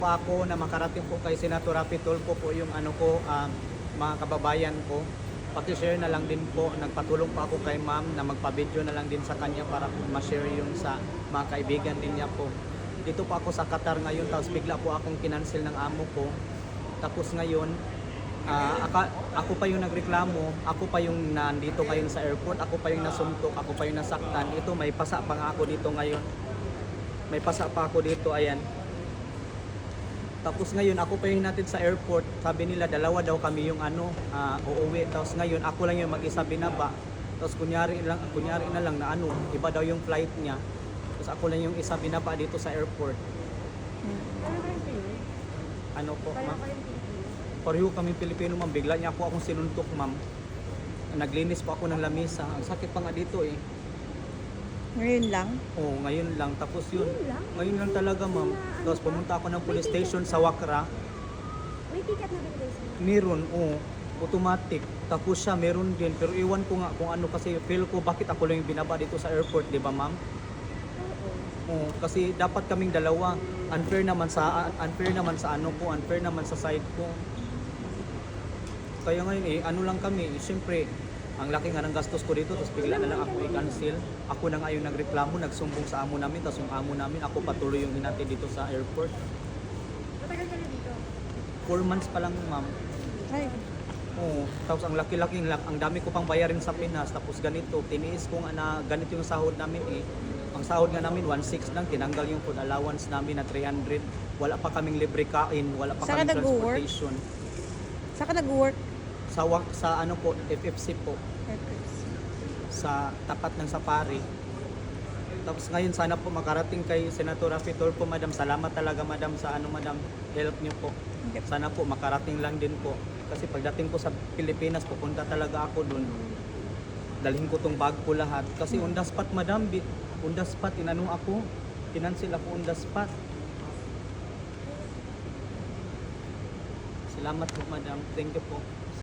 po ako na makarating po kay Senator Rapi Tulfo po yung ano ko, mga kababayan ko. Paki-share na lang din po, nagpatulong pa ako kay ma'am na magpa-video na lang din sa kanya para ma-share yung sa mga kaibigan din niya po. Dito po ako sa Qatar ngayon, tapos bigla po akong kinancel ng amo ko. Tapos ngayon, ako pa yung nagreklamo, ako pa yung nandito ngayon sa airport, ako pa yung nasuntok, ako pa yung nasaktan. Ito, may pasa pa nga ako dito ngayon. May pasa pa ako dito, ayan. Tapos ngayon, ako pa yung natin sa airport. Sabi nila, dalawa daw kami yung uuwi. Tapos ngayon, ako lang yung mag-isa binaba. Tapos kunyari na lang na iba daw yung flight niya. Tapos ako lang yung isa binaba dito sa airport. Ano po, ma'am? Pareho kami Pilipino, ma'am. Bigla niya akong sinuntok, ma'am. Naglinis po ako ng lamisa. Ang sakit pa nga dito eh. Ngayon lang? Oo, ngayon lang. Tapos yun. Ngayon lang talaga, ma'am. Tapos pumunta ako ng police station sa Wakra. May ticket na binigay sa'yo? Meron, oo. Automatic. Tapos siya, meron din. Pero iwan ko nga kung ano kasi feel ko bakit ako lang yung binaba dito sa airport, di ba, ma'am? Oo, kasi dapat kaming dalawa. Unfair naman sa ano ko, unfair naman sa side ko. Kaya ngayon ano lang kami, siyempre, ang laki nga ng gastos ko dito, tapos bigla na lang ako i-cancel. Ako na nga yung nagreklamo, nagsumbong sa amo namin, tapos yung amo namin, ako patuloy yung hinati dito sa airport. Matagal ka na dito? 4 months pa lang, ma'am. Ay. Oo, tapos ang laki-laki, ang dami ko pang bayarin sa Pinas, tapos ganito, tiniis ko nga na ganito yung sahod namin eh. Ang sahod nga namin, 1.6 lang, tinanggal yung food allowance namin na 300. Wala pa kaming libre kain, wala pa Saan kaming ka nag-work? transportation. Saan ka nag-work? Sa ano po, FFC po. Sa tapat ng safari. Tapos ngayon sana po makarating kay Senator Rapi Tulfo, madam. Salamat talaga, madam, sa madam, help niyo po. Sana po makarating lang din po. Kasi pagdating ko sa Pilipinas, pupunta talaga ako doon. Dalhin ko tong bag ko lahat. Kasi on the spot, madam, on the spot, ako, kinancel ako on the spot. Salamat po, madam. Thank you po.